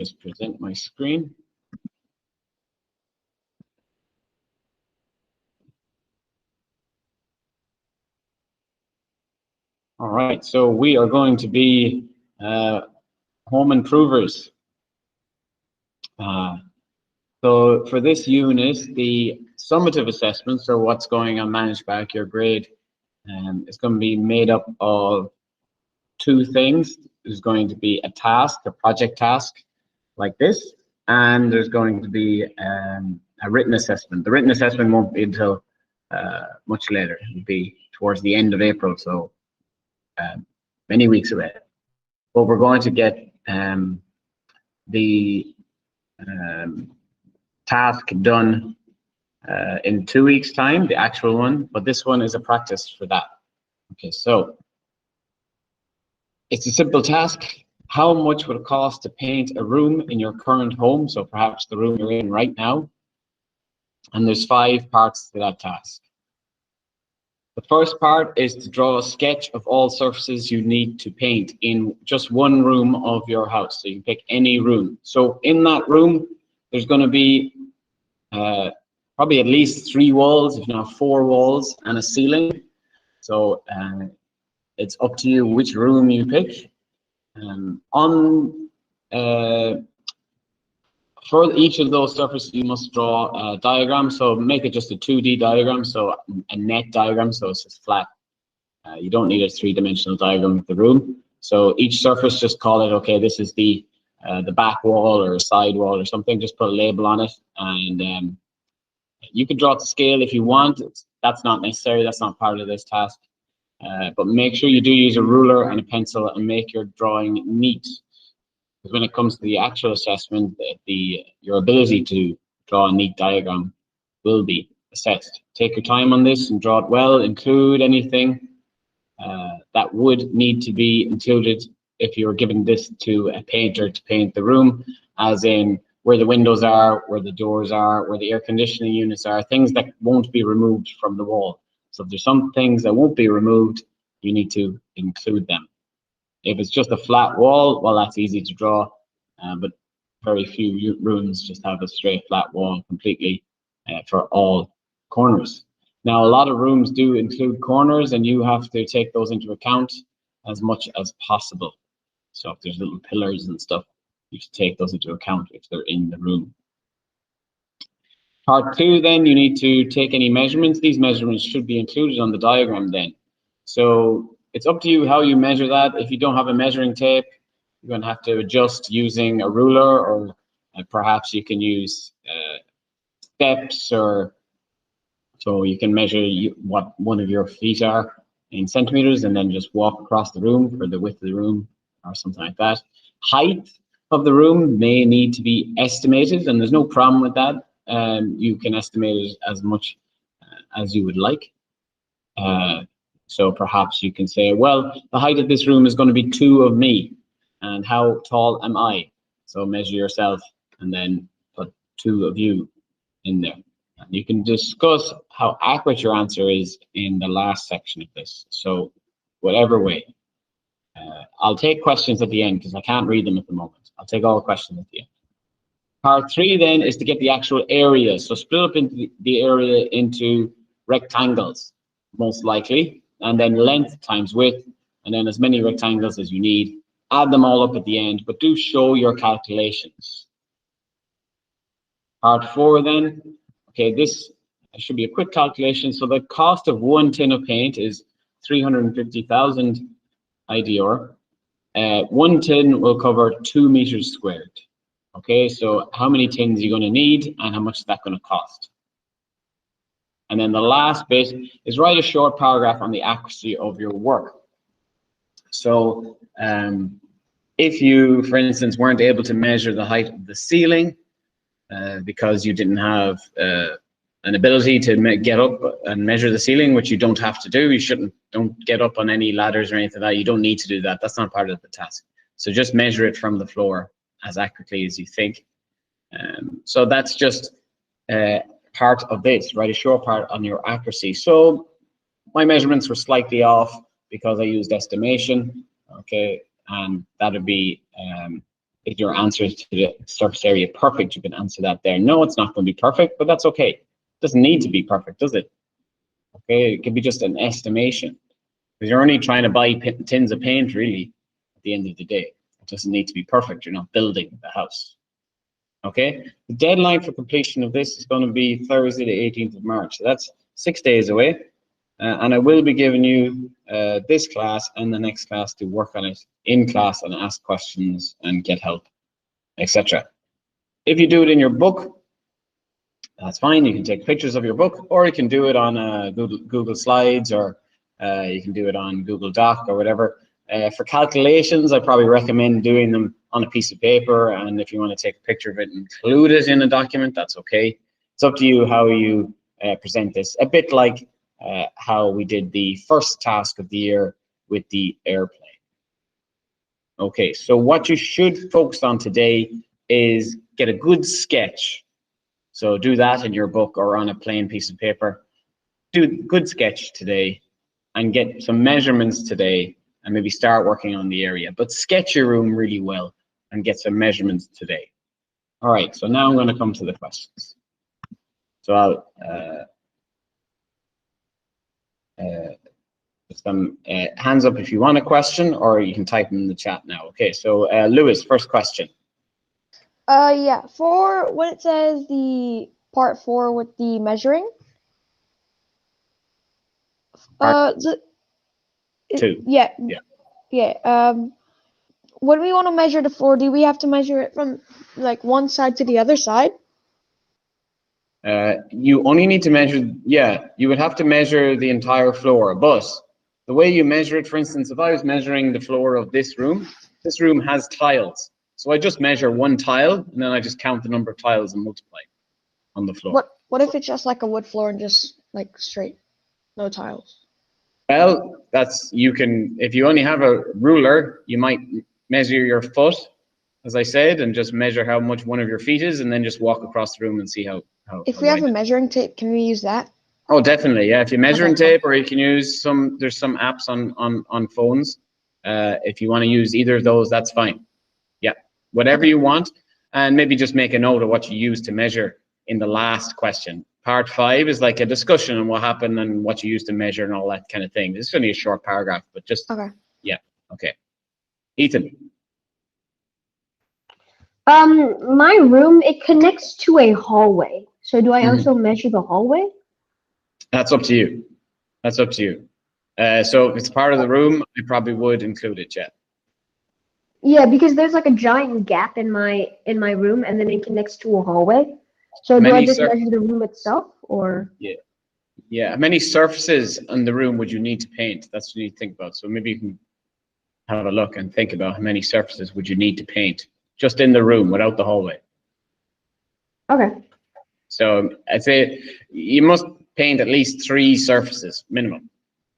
just present my screen. All right, so we are going to be home improvers. So for this unit, the summative assessment, so what's going on managed back your grade, is going to be made up of two things. There's going to be a task, a project task like this, and there's going to be a written assessment. The written assessment won't be until much later. It'll be towards the end of April, so many weeks away. But we're going to get the task done in 2 weeks' time, the actual one, but this one is a practice for that. Okay, so it's a simple task. How much would it cost to paint a room in your current home? So perhaps the room you're in right now. And there's 5 parts to that task. The first part is to draw a sketch of all surfaces you need to paint in just one room of your house. So you can pick any room. So in that room, there's going to be probably at least 3 walls, if not 4 walls, and a ceiling. So it's up to you which room you pick. For each of those surfaces, you must draw a diagram. So make it just a 2D diagram, so a net diagram, so it's just flat. You don't need a 3-dimensional diagram of the room. So each surface, just call it, okay, this is the back wall or a side wall or something. Just put a label on it, and you can draw it to scale if you want. That's not necessary. That's not part of this task. But make sure you do use a ruler and a pencil and make your drawing neat. Because when it comes to the actual assessment, your ability to draw a neat diagram will be assessed. Take your time on this and draw it well. Include anything that would need to be included if you're giving this to a painter to paint the room, as in where the windows are, where the doors are, where the air conditioning units are, things that won't be removed from the wall. So if there's some things that won't be removed, you need to include them. If it's just a flat wall, well, that's easy to draw, but very few rooms just have a straight flat wall completely for all corners. Now, a lot of rooms do include corners, and you have to take those into account as much as possible. So if there's little pillars and stuff, you should take those into account if they're in the room. Part 2, then, you need to take any measurements. These measurements should be included on the diagram then. So it's up to you how you measure that. If you don't have a measuring tape, you're going to have to adjust using a ruler, or perhaps you can use steps, or so you can measure what one of your feet are in centimeters and then just walk across the room for the width of the room or something like that. Height of the room may need to be estimated, and there's no problem with that. You can estimate it as much as you would like. So perhaps you can say, well, the height of this room is going to be 2 of me, and how tall am I? So measure yourself and then put 2 of you in there. And you can discuss how accurate your answer is in the last section of this. So whatever way. I'll take questions at the end because I can't read them at the moment. I'll take all the questions at the end. Part 3 then is to get the actual area. So split up into the area into rectangles, most likely, and then length times width, and then as many rectangles as you need. Add them all up at the end, but do show your calculations. Part 4 then, okay, this should be a quick calculation. So the cost of 1 tin of paint is 350,000 IDR. 1 tin will cover 2 meters squared. Okay, so how many tins are you going to need, and how much is that going to cost? And then the last bit is write a short paragraph on the accuracy of your work. So if you, for instance, weren't able to measure the height of the ceiling because you didn't have an ability to get up and measure the ceiling, which you don't have to do. Don't get up on any ladders or anything like that. You don't need to do that. That's not part of the task. So just measure it from the floor as accurately as you think. So that's just part of this, write a short part on your accuracy. So my measurements were slightly off because I used estimation, okay, and that would be, is your answer to the surface area perfect? You can answer that there. No, it's not going to be perfect, but that's okay. It doesn't need to be perfect, does it? Okay, it could be just an estimation. Because you're only trying to buy tins of paint, really, at the end of the day. It doesn't need to be perfect. You're not building the house. Okay, the deadline for completion of this is going to be Thursday, the 18th of March. So that's 6 days away. And I will be giving you this class and the next class to work on it in class and ask questions and get help, etc. If you do it in your book, that's fine. You can take pictures of your book, or you can do it on Google Slides, or you can do it on Google Doc or whatever. For calculations, I probably recommend doing them on a piece of paper, and if you want to take a picture of it and include it in a document, that's okay. It's up to you how you present this. A bit like how we did the first task of the year with the airplane. Okay, so what you should focus on today is get a good sketch. So do that in your book or on a plain piece of paper. Do a good sketch today and get some measurements today and maybe start working on the area. But sketch your room really well and get some measurements today. All right, so now I'm going to come to the questions. So I'll just hands up if you want a question, or you can type them in the chat now. Okay, so Lewis, first question. Yeah, for when it says the part 4 with the measuring. Two. Yeah. When we want to measure the floor, do we have to measure it from like one side to the other side? You only need to measure, yeah, you would have to measure the entire floor, but the way you measure it, for instance, if I was measuring the floor of this room has tiles. So I just measure one tile, and then I just count the number of tiles and multiply on the floor. What if it's just like a wood floor and just like straight, no tiles? Well, you can, if you only have a ruler, you might measure your foot, as I said, and just measure how much one of your feet is, and then just walk across the room and see how If we have a measuring tape, can we use that? Oh, definitely, yeah. If you measuring tape, or you can use there's some apps on phones. If you want to use either of those, that's fine. Yeah, whatever you want, and maybe just make a note of what you use to measure in the last question. Part 5 is like a discussion on what happened and what you used to measure and all that kind of thing. It's only a short paragraph, but just yeah, okay. Ethan. My room, it connects to a hallway. So do I also measure the hallway? That's up to you. That's up to you. So if it's part of the room, I probably would include it, yeah. Yeah, because there's like a giant gap in my room, and then it connects to a hallway. So do I just measure the room itself, or? Yeah. How many surfaces in the room would you need to paint? That's what you need to think about. So maybe you can have a look and think about how many surfaces would you need to paint just in the room without the hallway. Okay. So I'd say you must paint at least 3 surfaces minimum.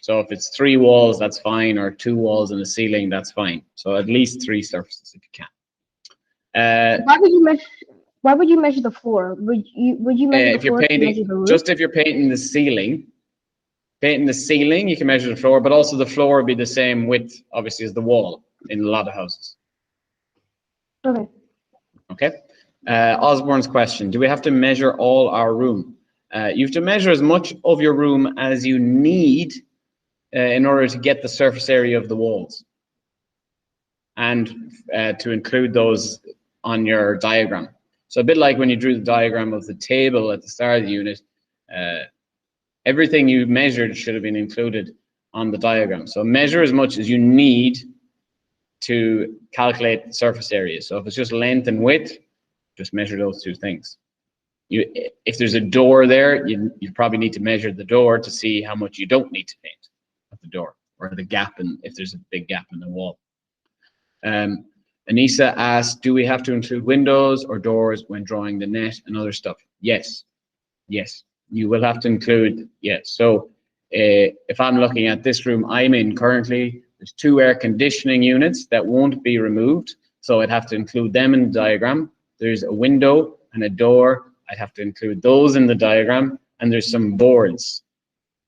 So if it's 3 walls, that's fine, or 2 walls and a ceiling, that's fine. So at least 3 surfaces if you can. Why would you measure the floor? Would you measure the floor to measure the roof? Just if you're painting the ceiling, you can measure the floor, but also the floor would be the same width, obviously, as the wall in a lot of houses. Okay. Okay. Osborne's question: do we have to measure all our room? You have to measure as much of your room as you need in order to get the surface area of the walls, and to include those on your diagram. So a bit like when you drew the diagram of the table at the start of the unit, everything you measured should have been included on the diagram. So measure as much as you need to calculate the surface area. So if it's just length and width, just measure those 2 things. If there's a door there, you probably need to measure the door to see how much you don't need to paint at the door, or the gap, and if there's a big gap in the wall. Anissa asked, do we have to include windows or doors when drawing the net and other stuff? Yes, you will have to include, yes. So if I'm looking at this room I'm in currently, there's 2 air conditioning units that won't be removed, so I'd have to include them in the diagram. There's a window and a door, I'd have to include those in the diagram, and there's some boards.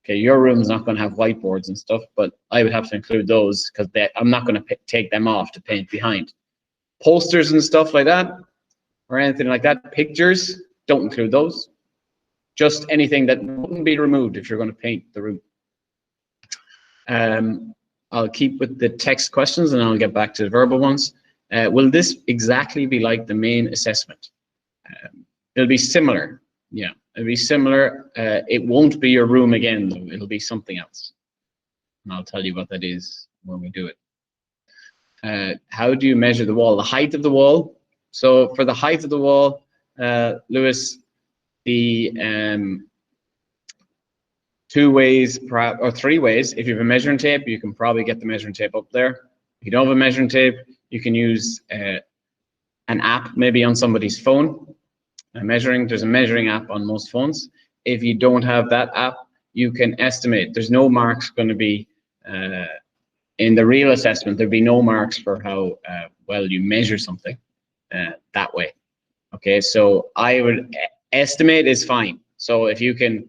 Okay, your room's not going to have whiteboards and stuff, but I would have to include those because I'm not going to take them off to paint behind. Posters and stuff like that, or anything like that. Pictures, don't include those. Just anything that wouldn't be removed if you're going to paint the room. I'll keep with the text questions and I'll get back to the verbal ones. Will this exactly be like the main assessment? It'll be similar. Yeah, it'll be similar. It won't be your room again, though. It'll be something else. And I'll tell you what that is when we do it. How do you measure the wall? The height of the wall. So for the height of the wall, Lewis, the 2 ways, or 3 ways. If you have a measuring tape, you can probably get the measuring tape up there. If you don't have a measuring tape, you can use an app, maybe on somebody's phone. There's a measuring app on most phones. If you don't have that app, you can estimate. There's no marks going to be in the real assessment. There'll be no marks for how well you measure something that way. Okay, so I would estimate is fine. So if you can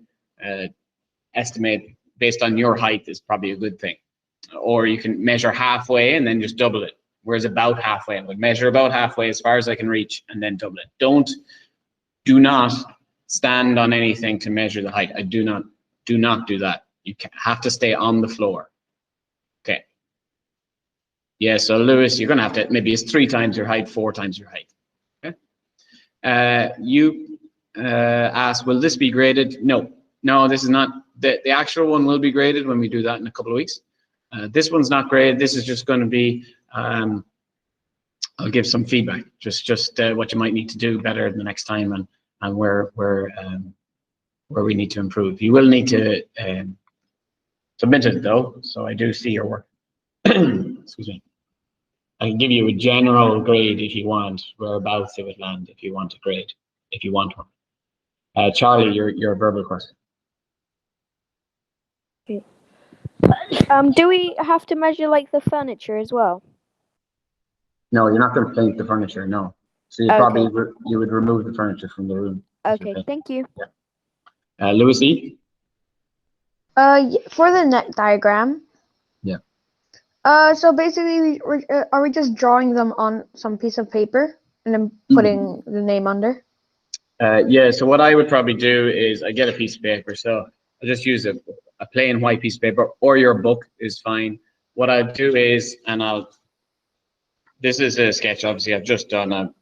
estimate based on your height is probably a good thing. Or you can measure halfway and then just double it. Whereas about halfway, I would measure about halfway as far as I can reach and then double it. Do not stand on anything to measure the height. Do not do that. You have to stay on the floor. Okay. Yeah, so Lewis, you're gonna have to, maybe it's 3 times your height, 4 times your height. Okay. You asked, will this be graded? No, this is not. The actual one will be graded when we do that in a couple of weeks. This one's not graded. This is just going to be, I'll give some feedback, just what you might need to do better the next time and where we need to improve. You will need to submit it though, so I do see your work. Excuse me. I can give you a general grade if you want, whereabouts it would land if you want a grade, if you want one. Charlie, your verbal question. Okay. Do we have to measure like the furniture as well? No, you're not going to paint the furniture. No. So you probably you would remove the furniture from the room. Okay, thank you. Yeah. Louis E. For the net diagram. Yeah. So basically, are we just drawing them on some piece of paper and then putting the name under? Yeah. So what I would probably do is I get a piece of paper. So I just use a plain white piece of paper, or your book is fine. What I do is, this is a sketch. Obviously, I've just done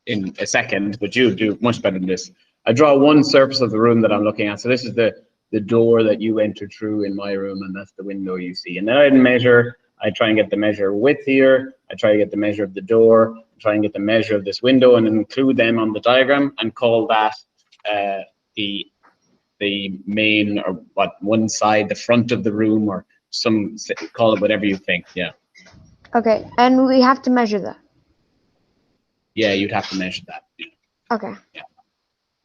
in a second, but you do much better than this. I draw one surface of the room that I'm looking at. So this is the door that you enter through in my room, and that's the window you see. And then I measure. I try and get the measure width here. I try to get the measure of the door. I try and get the measure of this window, and include them on the diagram, and call that the main, or what, one side, the front of the room, or call it whatever you think. Yeah. Okay, and we have to measure that. Yeah, you'd have to measure that. Yeah. Okay. Yeah.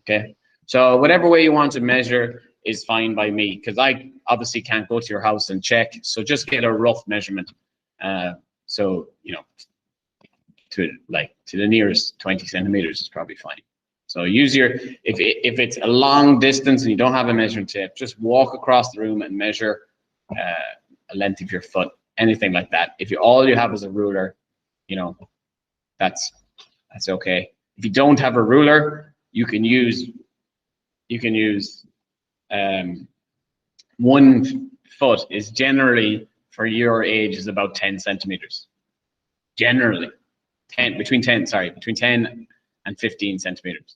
Okay. So whatever way you want to measure is fine by me, because I obviously can't go to your house and check. So just get a rough measurement. So to the nearest 20 centimeters is probably fine. So use your, if it's a long distance and you don't have a measuring tape, just walk across the room and measure a length of your foot, anything like that. If all you have is a ruler, that's okay. If you don't have a ruler, you can use 1 foot is generally, for your age, is about 10 centimeters. Generally, between 10 and 15 centimeters.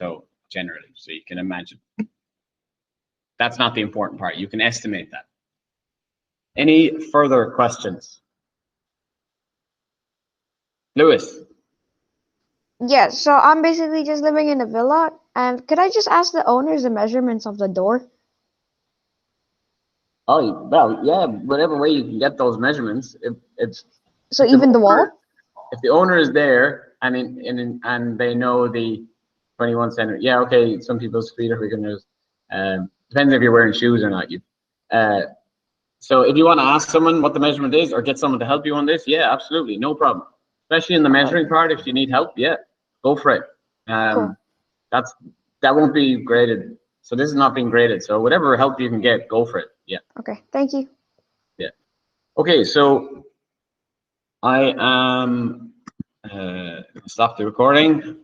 So generally, so you can imagine. That's not the important part. You can estimate that. Any further questions? Lewis. Yeah, so I'm basically just living in a villa, and could I just ask the owners the measurements of the door? Oh, well, yeah, whatever way you can get those measurements. So even the wall? If the owner is there and they know the 21 centimeter, yeah, okay, some people's feet are bigger than yours. Depends if you're wearing shoes or not. So if you want to ask someone what the measurement is, or get someone to help you on this, yeah, absolutely, no problem. Especially in the measuring part, if you need help, yeah, go for it. Cool. That won't be graded. So this is not being graded. So whatever help you can get, go for it. Yeah. Okay, thank you. Yeah. Okay, so I am stop the recording.